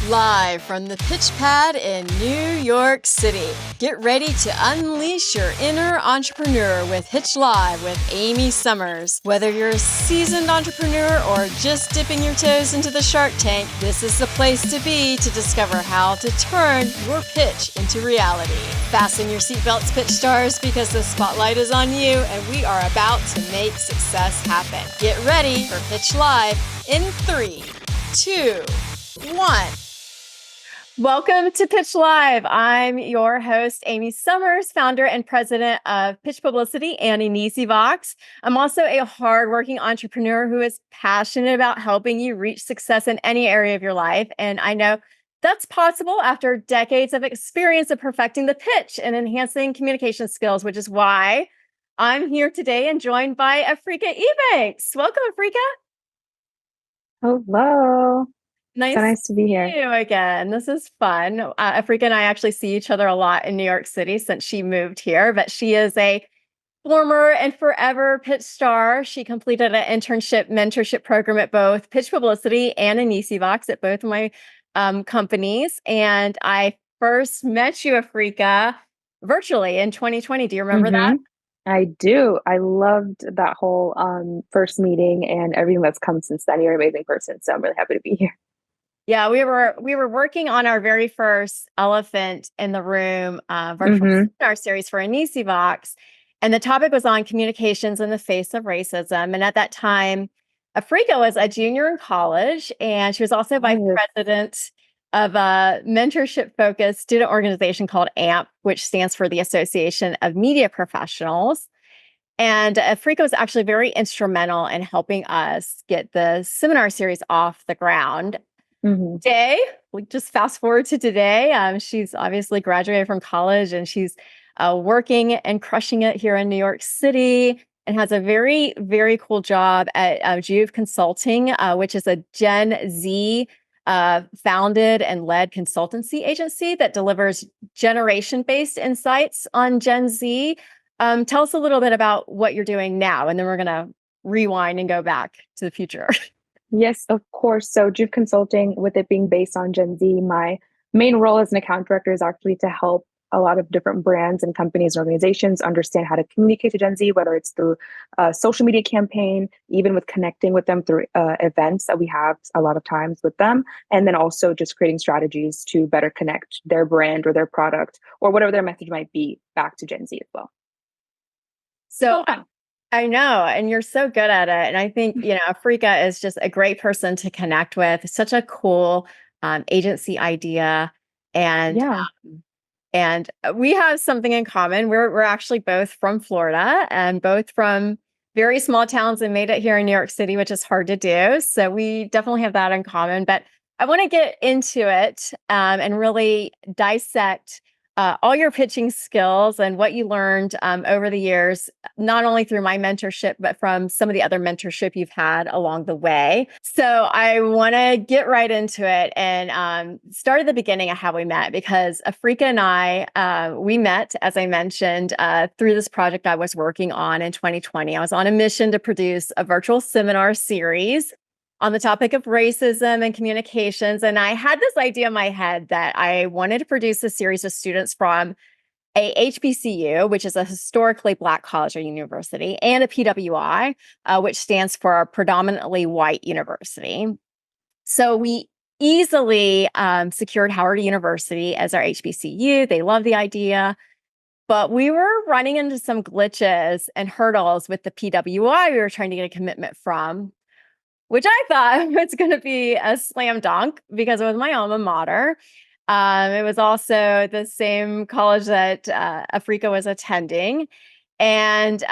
Live from the Pitch Pad in New York City. Get ready to unleash your inner entrepreneur with Pitch Live with Amy Summers. Whether you're a seasoned entrepreneur or just dipping your toes into the Shark Tank, this is the place to be to discover how to turn your pitch into reality. Fasten your seatbelts, pitch stars, because the spotlight is on you and we are about to make success happen. Get ready for Pitch Live in 3, 2, 1. Welcome to Pitch Live. I'm your host, Amy Summers, founder and president of Pitch Publicity and Vox. I'm also a hardworking entrepreneur who is passionate about helping you reach success in any area of your life. And I know that's possible after decades of experience of perfecting the pitch and enhancing communication skills, which is why I'm here today and joined by Afreka Ebanks. Welcome, Afreka. Hello. Nice to be here. You again. This is fun. Afreka and I actually see each other a lot in New York City since she moved here, but she is a former and forever pitch star. She completed an internship mentorship program at both Pitch Publicity and Vox at both of my companies. And I first met you, Afreka, virtually in 2020. Do you remember that? I do. I loved that whole first meeting and everything that's come since then. You're an amazing person, so I'm really happy to be here. Yeah, we were working on our very first Elephant in the Room virtual seminar series for Vox, and the topic was on communications in the face of racism. And at that time, Afreka was a junior in college, and she was also vice president of a mentorship-focused student organization called AMP, which stands for the Association of Media Professionals. And Afreka was actually very instrumental in helping us get the seminar series off the ground. Today, we just fast forward to today. She's obviously graduated from college and she's working and crushing it here in New York City and has a very, very cool job at Juve Consulting, which is a Gen Z founded and led consultancy agency that delivers generation-based insights on Gen Z. Tell us a little bit about what you're doing now, and then we're going to rewind and go back to the future. Yes, of course. So Juve Consulting, with it being based on Gen Z, my main role as an account director is actually to help a lot of different brands and companies and organizations understand how to communicate to Gen Z, whether it's through a social media campaign, even with connecting with them through events that we have a lot of times with them, and then also just creating strategies to better connect their brand or their product or whatever their message might be back to Gen Z as well. So I know, and you're so good at it. And I think, Afreka is just a great person to connect with. Such a cool agency idea. And and we have something in common. We're actually both from Florida and both from very small towns and made it here in New York City, which is hard to do. So we definitely have that in common. But I want to get into it and really dissect all your pitching skills and what you learned over the years, not only through my mentorship, but from some of the other mentorship you've had along the way. So I want to get right into it and start at the beginning of how we met, because Afreka and I, we met, as I mentioned, through this project I was working on in 2020. I was on a mission to produce a virtual seminar series on the topic of racism and communications. And I had this idea in my head that I wanted to produce a series of students from a HBCU, which is a historically Black college or university, and a PWI, which stands for a predominantly white university. So we easily secured Howard University as our HBCU. They love the idea. But we were running into some glitches and hurdles with the PWI we were trying to get a commitment from, which I thought was going to be a slam dunk because it was my alma mater. It was also the same college that Afreka was attending. And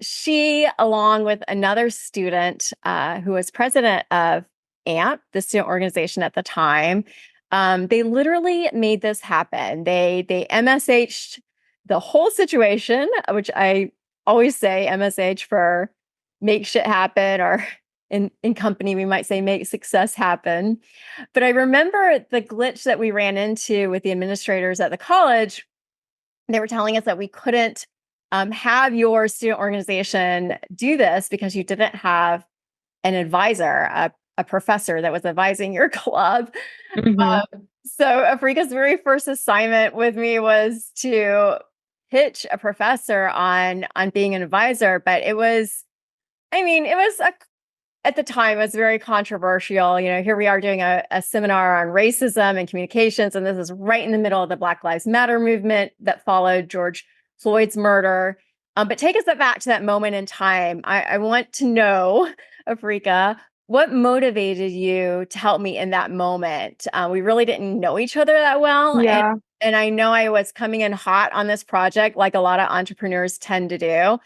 she, along with another student who was president of AMP, the student organization at the time, they literally made this happen. They MSH'd the whole situation, which I always say MSH for make shit happen, or in company, we might say make success happen. But I remember the glitch that we ran into with the administrators at the college. They were telling us that we couldn't have your student organization do this because you didn't have an advisor, a professor that was advising your club. Hmm. So Afrika's very first assignment with me was to pitch a professor on being an advisor, but it was, I mean, it was at the time, it was very controversial. Here we are doing a seminar on racism and communications, and this is right in the middle of the Black Lives Matter movement that followed George Floyd's murder. But take us back to that moment in time. I want to know, Afreka, what motivated you to help me in that moment? We really didn't know each other that well. Yeah. And I know I was coming in hot on this project, like a lot of entrepreneurs tend to do.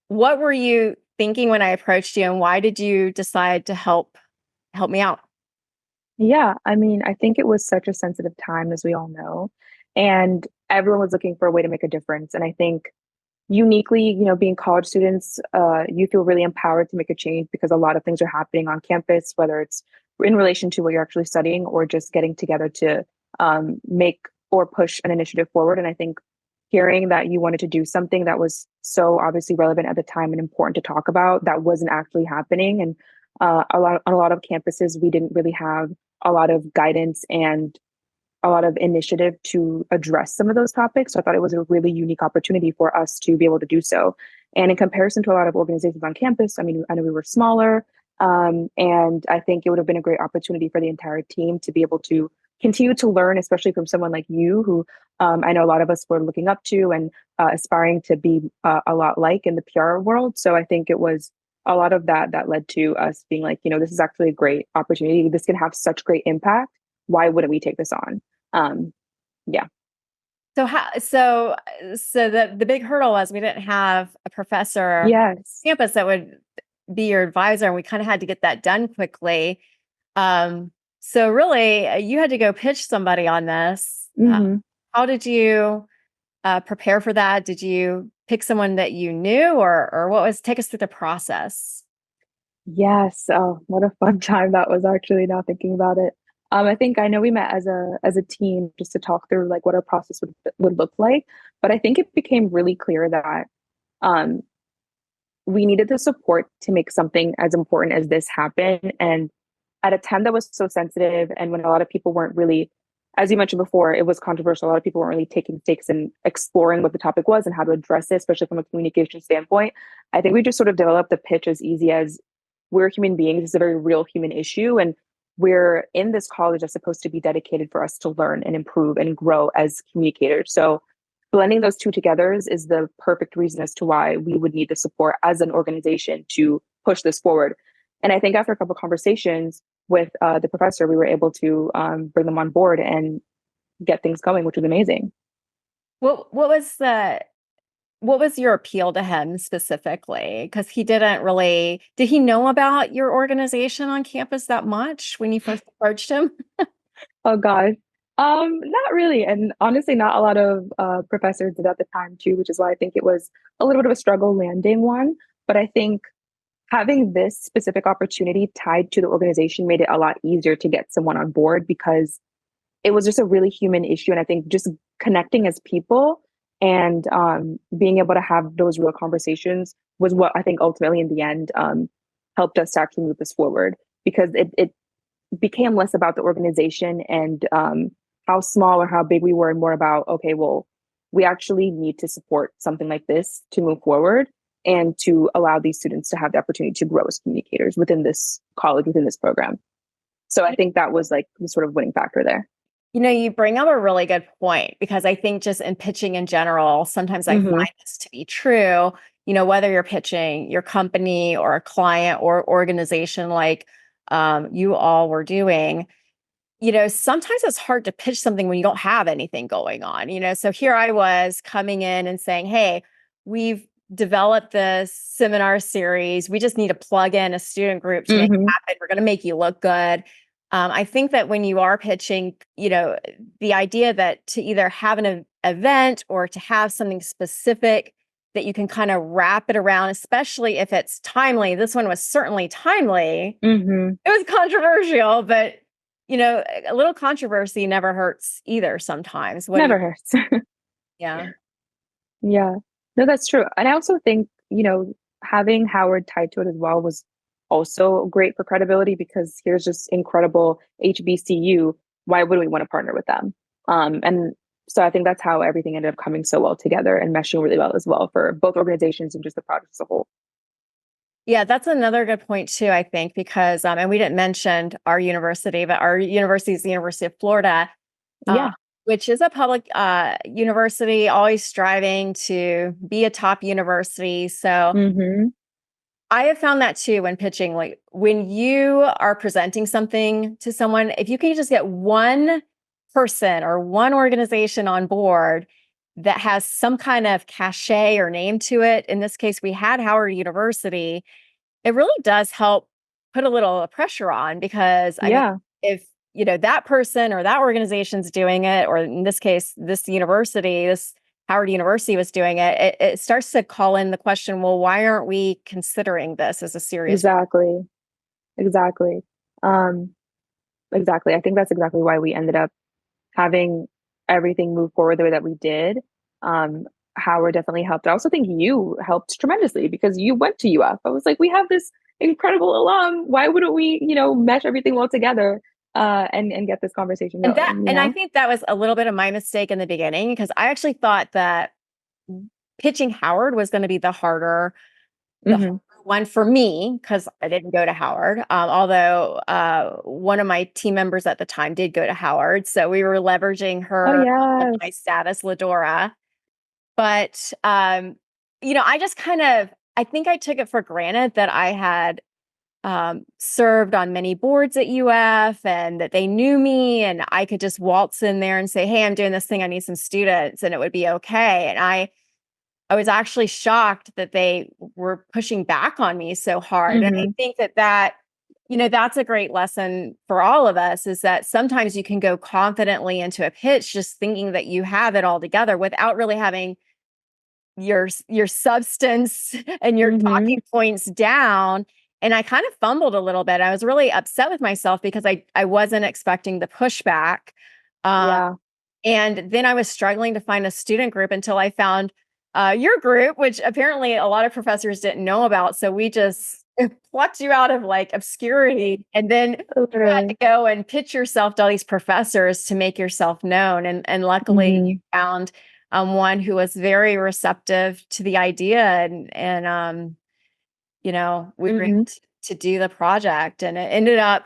What were you thinking when I approached you, and why did you decide to help me out? Yeah, I mean, I think it was such a sensitive time, as we all know, and everyone was looking for a way to make a difference. And I think uniquely, being college students, you feel really empowered to make a change because a lot of things are happening on campus, whether it's in relation to what you're actually studying or just getting together to make or push an initiative forward. And I think hearing that you wanted to do something that was so obviously relevant at the time and important to talk about that wasn't actually happening. And on a lot of campuses, we didn't really have a lot of guidance and a lot of initiative to address some of those topics. So I thought it was a really unique opportunity for us to be able to do so. And in comparison to a lot of organizations on campus, I mean, I know we were smaller, and I think it would have been a great opportunity for the entire team to be able to continue to learn, especially from someone like you, who I know a lot of us were looking up to and aspiring to be a lot like in the PR world. So I think it was a lot of that led to us being like, this is actually a great opportunity. This can have such great impact. Why wouldn't we take this on? Um, yeah. So the big hurdle was we didn't have a professor on Yes. campus that would be your advisor, and we kind of had to get that done quickly. So really, you had to go pitch somebody on this. Hmm. How did you prepare for that? Did you pick someone that you knew, or what was? Take us through the process. Yes. Oh, what a fun time that was actually now thinking about it. I think I know we met as a team just to talk through like what our process would look like. But I think it became really clear that um, we needed the support to make something as important as this happen. And at a time that was so sensitive, and when a lot of people weren't really, as you mentioned before, it was controversial. A lot of people weren't really taking stakes and exploring what the topic was and how to address it, especially from a communication standpoint. I think we just sort of developed the pitch as easy as we're human beings. It's a very real human issue. And we're in this college that's supposed to be dedicated for us to learn and improve and grow as communicators. So blending those two together is the perfect reason as to why we would need the support as an organization to push this forward. And I think after a couple of conversations with the professor, we were able to bring them on board and get things going, which was amazing. What was your appeal to him specifically? Because did he know about your organization on campus that much when you first approached him? Oh gosh. Not really. And honestly, not a lot of professors did at the time too, which is why I think it was a little bit of a struggle landing one. But I think having this specific opportunity tied to the organization made it a lot easier to get someone on board because it was just a really human issue. And I think just connecting as people and being able to have those real conversations was what I think ultimately in the end helped us to actually move this forward because it became less about the organization and how small or how big we were and more about, okay, well, we actually need to support something like this to move forward and to allow these students to have the opportunity to grow as communicators within this college, within this program. So I think that was like the sort of winning factor there. You bring up a really good point because I think just in pitching in general, sometimes I Hmm. find this to be true. Whether you're pitching your company or a client or organization like you all were doing, sometimes it's hard to pitch something when you don't have anything going on. So here I was coming in and saying, hey, we've developed this seminar series. We just need to plug in a student group to make it Hmm. happen. We're going to make you look good. I think that when you are pitching, the idea that to either have an event or to have something specific that you can kind of wrap it around, especially if it's timely. This one was certainly timely. Hmm. It was controversial, but a little controversy never hurts either sometimes. What do you, Never hurts. yeah. Yeah. No, that's true. And I also think, having Howard tied to it as well was also great for credibility because here's just incredible HBCU. Why would we want to partner with them? And so I think that's how everything ended up coming so well together and meshing really well as well for both organizations and just the project as a whole. Yeah, that's another good point too, I think, because and we didn't mention our university, but our university is the University of Florida, uh, Yeah. which is a public university, always striving to be a top university. So Mm-hmm. I have found that too when pitching, like when you are presenting something to someone, if you can just get one person or one organization on board that has some kind of cachet or name to it, in this case, we had Howard University, it really does help put a little pressure on because I mean, Yeah. if that person or that organization's doing it, or in this case, this university, this Howard University was doing it, it starts to call in the question, well, why aren't we considering this as a serious? Exactly. Exactly. Um, exactly. I think that's exactly why we ended up having everything move forward the way that we did. Um, Howard definitely helped. I also think you helped tremendously because you went to UF. I was like, we have this incredible alum. Why wouldn't we, mesh everything well together and get this conversation And going, I think that was a little bit of my mistake in the beginning because I actually thought that pitching Howard was going to be the harder Hmm. one for me because I didn't go to Howard. Although one of my team members at the time did go to Howard, so we were leveraging Oh, her yes. alumni status, Ladora. But I just I think I took it for granted that I had served on many boards at UF and that they knew me and I could just waltz in there and say, "Hey, I'm doing this thing. I need some students," and it would be okay. And I was actually shocked that they were pushing back on me so hard. And I Hmm. think that's a great lesson for all of us is that sometimes you can go confidently into a pitch just thinking that you have it all together without really having your substance and your Hmm. talking points down. And I kind of fumbled a little bit. I was really upset with myself because I wasn't expecting the pushback. Uh, Yeah. and then I was struggling to find a student group until I found your group, which apparently a lot of professors didn't know about. So we just plucked you out of like obscurity. And then you had to Literally. go and pitch yourself to all these professors to make yourself known. And luckily you Hmm. found one who was very receptive to the idea. And we were able Hmm. to do the project and it ended up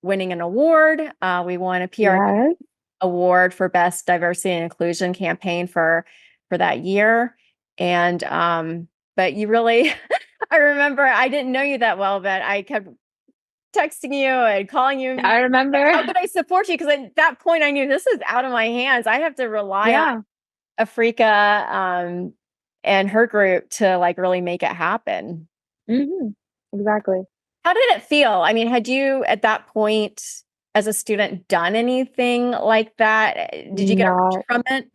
winning an award. We won a PR Yes. award for best diversity and inclusion campaign for that year. And but you really I remember I didn't know you that well, but I kept texting you and calling you. I remember. How could I support you? Because at that point I knew this is out of my hands. I have to rely on Yeah. Afreka and her group to like really make it happen. Hmm. Exactly. How did it feel? I mean, had you at that point as a student done anything like that? Did you get a rush Not from it?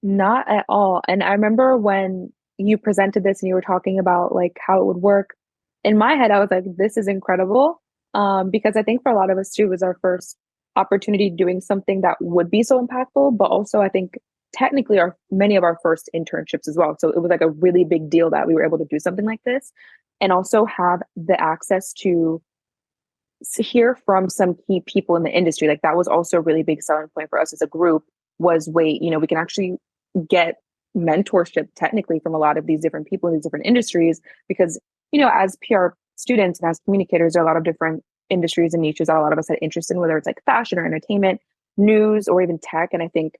Not at all. And I remember when you presented this and you were talking about like how it would work. In my head, I was like, this is incredible. Because I think for a lot of us too, it was our first opportunity doing something that would be so impactful, but also I think technically our many of our first internships as well. So it was like a really big deal that we were able to do something like this and also have the access to hear from some key people in the industry. Like that was also a really big selling point for us as a group was wait, we can actually get mentorship technically from a lot of these different people in these different industries because, as PR students and as communicators, there are a lot of different industries and niches that a lot of us had interest in, whether it's like fashion or entertainment, news, or even tech. And I think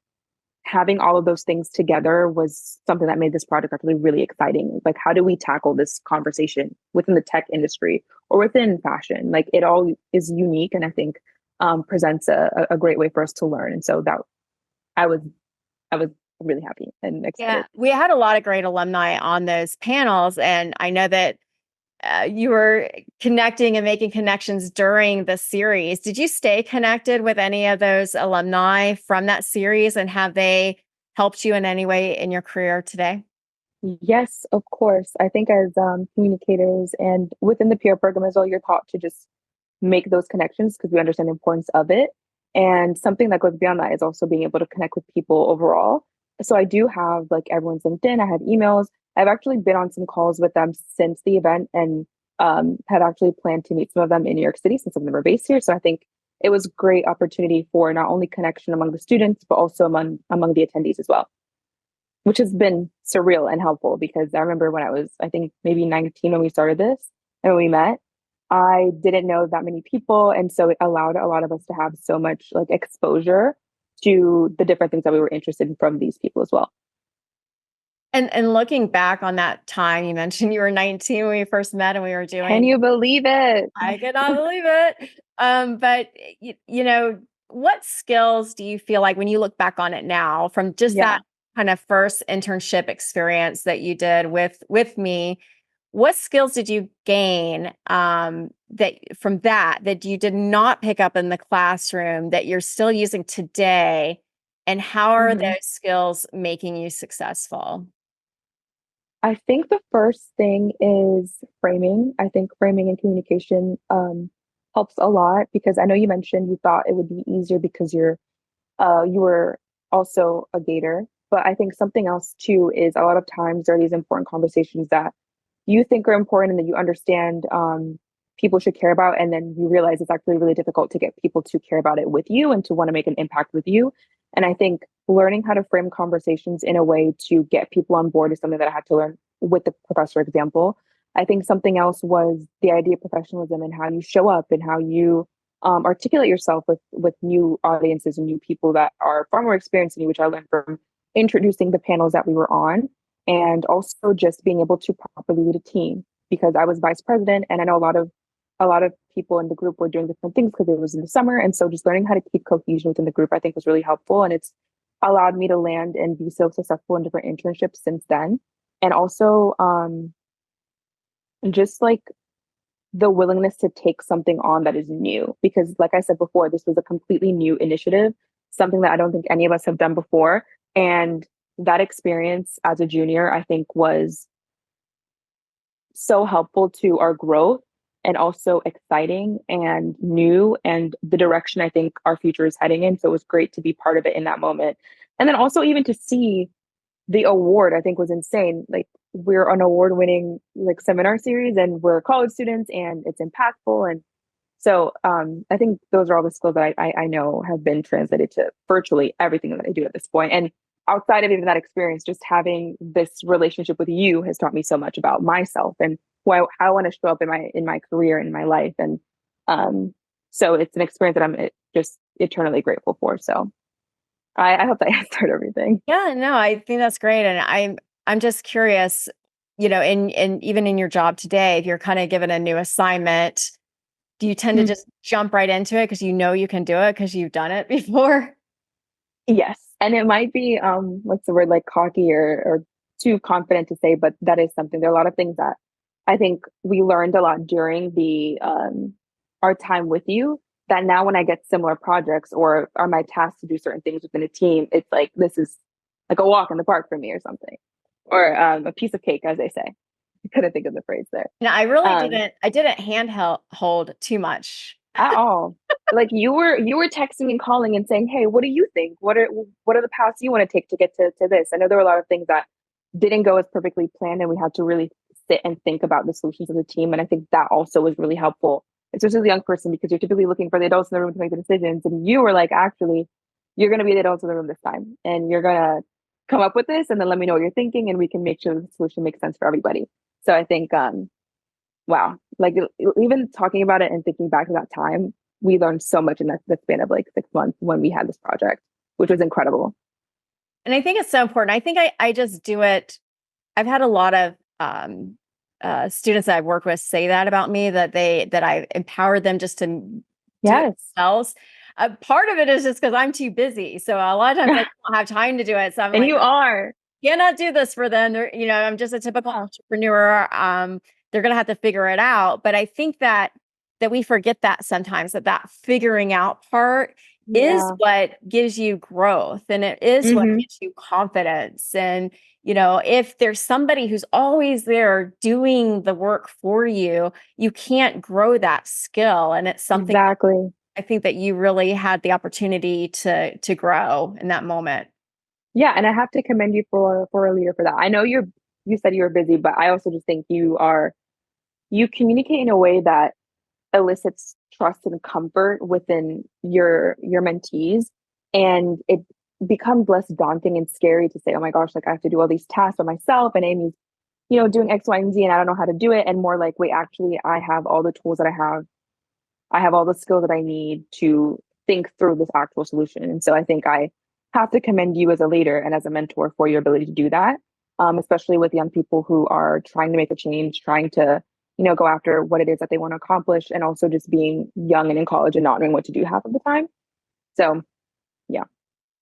having all of those things together was something that made this project actually really exciting. Like, how do we tackle this conversation within the tech industry or within fashion? Like, it all is unique, and I think presents a great way for us to learn. And so that I was I was really happy and Yeah, excited. we had a lot of great alumni on those panels, and I know that you were connecting and making connections during the series. Did you stay connected with any of those alumni from that series, and have they helped you in any way in your career today? Yes, of course. I think as communicators and within the peer program as well, you're taught to just make those connections because we understand the importance of it. And something that goes beyond that is also being able to connect with people overall. So I do have like everyone's LinkedIn, I have emails. I've actually been on some calls with them since the event and had actually planned to meet some of them in New York City since some of them are based here. So I think it was a great opportunity for not only connection among the students, but also among the attendees as well, which has been surreal and helpful because I remember when I was, I think maybe 19 when we started this and when we met, I didn't know that many people. And so it allowed a lot of us to have so much like exposure to the different things that we were interested in from these people as well. And looking back on that time, you mentioned you were 19 when we first met and we were Can doing, you believe it? I cannot believe it. But you know, what skills do you feel like when you look back on it now from just Yeah. that kind of first internship experience that you did with me? What skills did you gain that from that you did not pick up in the classroom that you're still using today? And how are Mhm. those skills making you successful? I think the first thing is framing. I think framing and communication helps a lot because I know you mentioned you thought it would be easier because you were also a Gator. But I think something else too is a lot of times there are these important conversations that you think are important and that you understand people should care about, and then you realize it's actually really difficult to get people to care about it with you and to want to make an impact with you. And I think learning how to frame conversations in a way to get people on board is something that I had to learn with the professor example. I think something else was the idea of professionalism and how you show up and how you articulate yourself with new audiences and new people that are far more experienced than you, which I learned from introducing the panels that we were on, and also just being able to properly lead a team because I was vice president and I know a lot of people in the group were doing different things because it was in the summer, and so just learning how to keep cohesion within the group I think was really helpful, and it's allowed me to land and be so successful in different internships since then. And also just like the willingness to take something on that is new because like I said before, this was a completely new initiative, something that I don't think any of us have done before. And that experience as a junior I think was so helpful to our growth and also exciting and new and the direction I think our future is heading in. So it was great to be part of it in that moment. And then also even to see the award, I think was insane. Like we're an award winning like seminar series and we're college students and it's impactful. And so I think those are all the skills that I know have been translated to virtually everything that I do at this point. And outside of even that experience, just having this relationship with you has taught me so much about myself and how I want to show up in my career and in my life. And so it's an experience that I'm just eternally grateful for. So I hope that answered everything. Yeah, no, I think that's great. And I'm just curious, you know, in even in your job today, if you're kind of given a new assignment, do you tend to Mhm. just jump right into it because you know you can do it because you've done it before? Yes. And it might be what's the word, like cocky or too confident to say, but that is something. There are a lot of things that I think we learned a lot during the our time with you that now when I get similar projects or are my tasked to do certain things within a team, it's like this is like a walk in the park for me or something. Or a piece of cake, as they say. I couldn't think of the phrase there. No, I really Um, didn't. I didn't handheld hold too much. at all. Like you were texting and calling and saying, "Hey, what do you think? What are the paths you want to take to get to this?" I know there were a lot of things that didn't go as perfectly planned, and we had to really sit and think about the solutions as a team. And I think that also was really helpful, especially as a young person, because you're typically looking for the adults in the room to make the decisions, and you were like, "Actually, you're going to be the adults in the room this time, and you're going to come up with this, and then let me know what you're thinking, and we can make sure the solution makes sense for everybody." So I think wow, like even talking about it and thinking back to that time, we learned so much in that span of like 6 months when we had this project, which was incredible. And I think it's so important. I think I just do it. I've had a lot of students that I've worked with say that about me, that I empowered them just to do it Yes. themselves. Part of it is just because I'm too busy. So a lot of times I don't have time to do it. So I'm And like, you are. cannot do this for them. They're, you know, I'm just a typical entrepreneur. They're going to have to figure it out. But I think that we forget that sometimes that figuring out part is Yeah. what gives you growth, and it is what Hmm. gives you confidence. And, you know, if there's somebody who's always there doing the work for you, you can't grow that skill. And it's something Exactly. I think that you really had the opportunity to grow in that moment. Yeah, and I have to commend you for a leader for that. I know you said you were busy, but I also just think you are you communicate in a way that elicits trust and comfort within your mentees, and it becomes less daunting and scary to say, oh my gosh, like I have to do all these tasks by myself and Amy's, doing X, Y, and Z and I don't know how to do it. And more like, wait, actually I have all the tools that I have all the skills that I need to think through this actual solution. And so I think I have to commend you as a leader and as a mentor for your ability to do that, especially with young people who are trying to make a change, trying to, go after what it is that they want to accomplish, and also just being young and in college and not knowing what to do half of the time. So, yeah.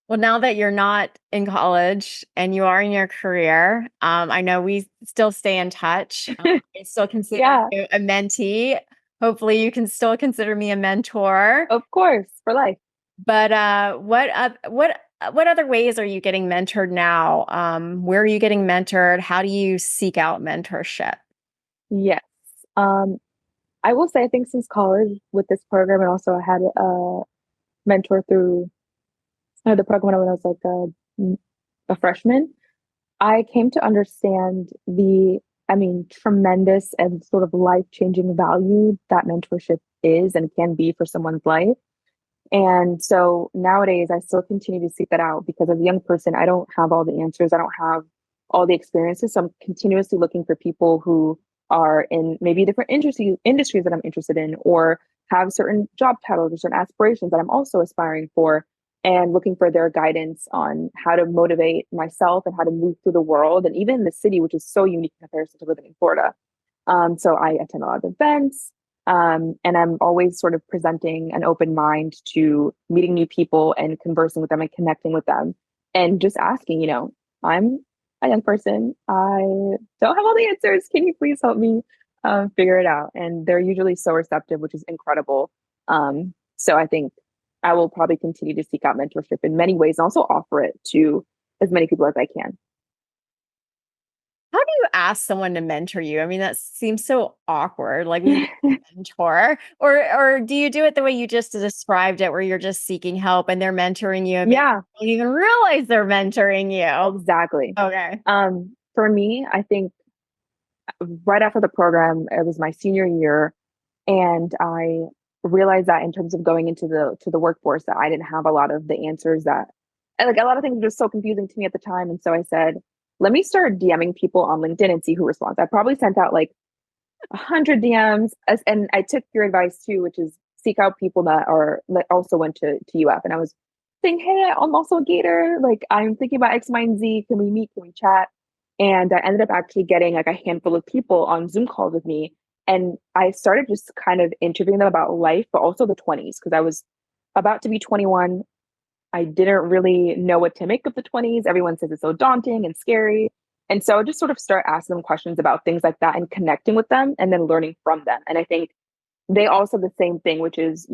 Well, now that you're not in college and you are in your career, I know we still stay in touch. I still consider Yeah, you a mentee. Hopefully, you can still consider me a mentor. of course, for life. But what other ways are you getting mentored now? Where are you getting mentored? How do you seek out mentorship? Yes. Um, I will say, I think since college with this program, and also I had a mentor through the program when I was like a freshman, I came to understand tremendous and sort of life-changing value that mentorship is and can be for someone's life. And so nowadays, I still continue to seek that out because as a young person, I don't have all the answers. I don't have all the experiences. So I'm continuously looking for people who are in maybe different industries that I'm interested in, or have certain job titles or certain aspirations that I'm also aspiring for, and looking for their guidance on how to motivate myself and how to move through the world and even the city, which is so unique in comparison to living in Florida. So I attend a lot of events, and I'm always sort of presenting an open mind to meeting new people and conversing with them and connecting with them and just asking, I'm a young person. I don't have all the answers. Can you please help me figure it out? And they're usually so receptive, which is incredible. So I think I will probably continue to seek out mentorship in many ways and also offer it to as many people as I can. How do you ask someone to mentor you? I mean, that seems so awkward. Like, we mentor, or do you do it the way you just described it, where you're just seeking help and they're mentoring you, and maybe Yeah, you don't even realize they're mentoring you? exactly. Okay. For me, I think right after the program, it was my senior year, and I realized that in terms of going into the workforce, that I didn't have a lot of the answers that, and like a lot of things were just so confusing to me at the time. And so I said, let me start DMing people on LinkedIn and see who responds. I probably sent out like 100 DMs, and I took your advice too, which is seek out people that also went to UF. And I was saying, hey, I'm also a Gator. Like, I'm thinking about X, Y, and Z. Can we meet? Can we chat? And I ended up actually getting like a handful of people on Zoom calls with me. And I started just kind of interviewing them about life, but also the 20s, because I was about to be 21. I didn't really know what to make of the 20s. Everyone says it's so daunting and scary. And so I just sort of start asking them questions about things like that and connecting with them and then learning from them. And I think they also have the same thing, which is,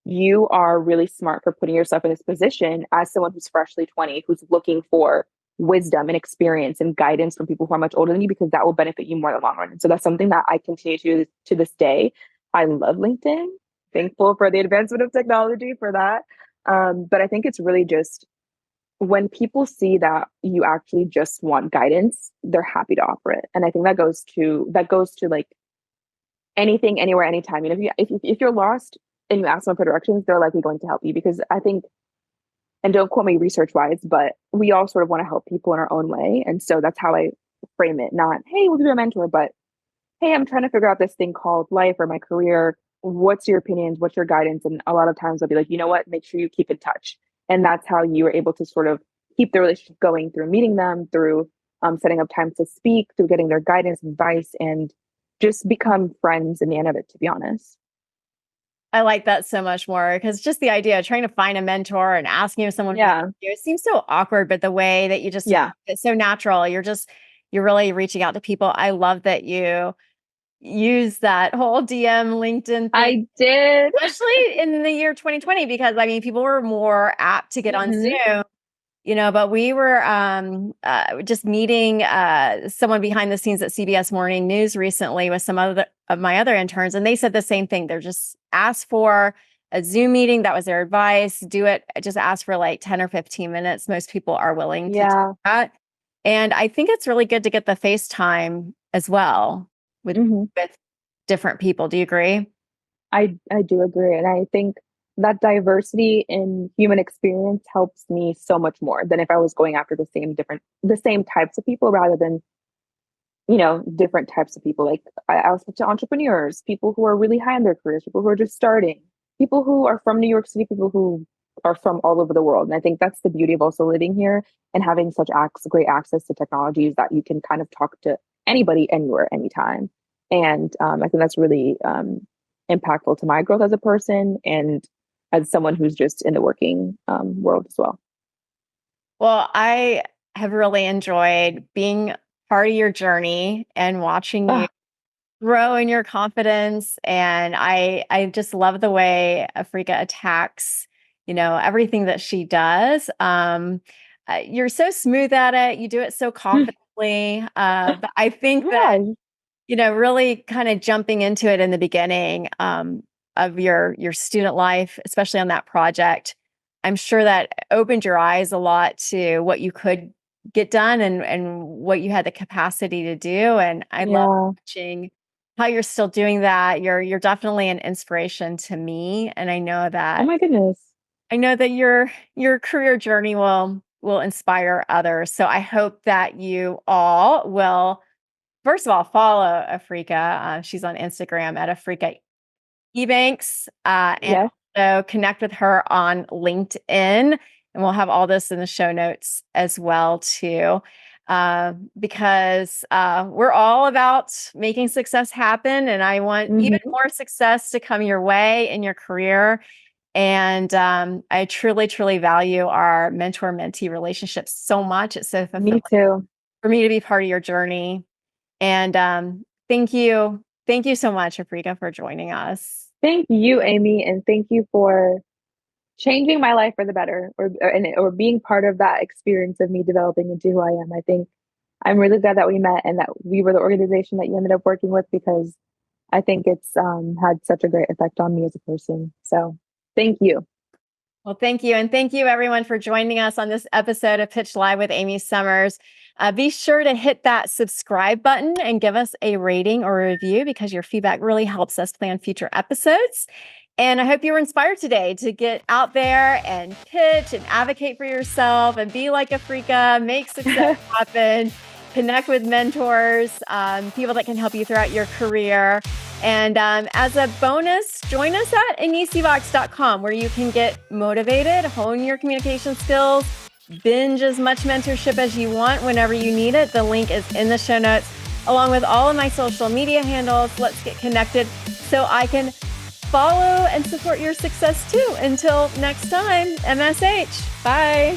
you are really smart for putting yourself in this position as someone who's freshly 20, who's looking for wisdom and experience and guidance from people who are much older than you, because that will benefit you more in the long run. And so that's something that I continue to do to this day. I love LinkedIn. Thankful for the advancement of technology for that. But I think it's really just when people see that you actually just want guidance, they're happy to offer it. And I think that goes to like anything, anywhere, anytime. If you're lost and you ask them for directions, they're likely going to help you, because I think, and don't quote me research wise, but we all sort of want to help people in our own way. And so that's how I frame it. Not, hey, we'll be a mentor, but hey, I'm trying to figure out this thing called life or my career. What's your opinions? What's your guidance? And a lot of times I'll be like, you know what, make sure you keep in touch. And that's how you are able to sort of keep the relationship going through meeting them, through setting up time to speak, through getting their guidance, advice, and just become friends in the end of it, to be honest. I like that so much more, because just the idea of trying to find a mentor and asking if someone will Yeah. mentor you, it seems so awkward, but the way that you just, Yeah. it's so natural. You're really reaching out to people. I love that you use that whole DM LinkedIn thing, I did. especially in the year 2020, because I mean, people were more apt to get on Mhm. Zoom. But we were just meeting someone behind the scenes at CBS Morning News recently with some other of my other interns, and they said the same thing. They're just asked for a Zoom meeting. That was their advice. Do it. Just ask for like 10 or 15 minutes. Most people are willing to do Yeah. that. And I think it's really good to get the FaceTime as well. with Mhm. with different people. Do you agree? I do agree. And I think that diversity in human experience helps me so much more than if I was going after the same types of people rather than, different types of people. Like I was to entrepreneurs, people who are really high in their careers, people who are just starting, people who are from New York City, people who are from all over the world. And I think that's the beauty of also living here and having such great access to technologies that you can kind of talk to anybody, anywhere, anytime. And I think that's really impactful to my growth as a person and as someone who's just in the working world as well. Well, I have really enjoyed being part of your journey and watching you Ah, grow in your confidence. And I just love the way Afrika attacks, everything that she does. You're so smooth at it. You do it so confidently. But I think that, yeah. really kind of jumping into it in the beginning of your student life, especially on that project, I'm sure that opened your eyes a lot to what you could get done and what you had the capacity to do. And I love Yeah. watching how you're still doing that. You're definitely an inspiration to me. And Oh my goodness. I know that your career journey will inspire others. So I hope that you all will first of all follow Afrika. She's on Instagram at Afreka Ebanks, and Yes. also connect with her on LinkedIn. And we'll have all this in the show notes as well too, because we're all about making success happen. And I want even Hmm. more success to come your way in your career. And I truly, truly value our mentor-mentee relationship so much. It's so fulfilling Me too. for me to be part of your journey. And thank you. Thank you so much, Afrika, for joining us. Thank you, Amy, and thank you for changing my life for the better, or being part of that experience of me developing into who I am. I think I'm really glad that we met and that we were the organization that you ended up working with because I think it's had such a great effect on me as a person. So thank you. Well, thank you. And thank you, everyone, for joining us on this episode of Pitch Live with Amy Summers. Be sure to hit that subscribe button and give us a rating or a review because your feedback really helps us plan future episodes. And I hope you were inspired today to get out there and pitch and advocate for yourself and be like Afrika, make success happen, connect with mentors, people that can help you throughout your career. And as a bonus, join us at anisivox.com where you can get motivated, hone your communication skills, binge as much mentorship as you want whenever you need it. The link is in the show notes, along with all of my social media handles. Let's get connected so I can follow and support your success too. Until next time, MSH. Bye.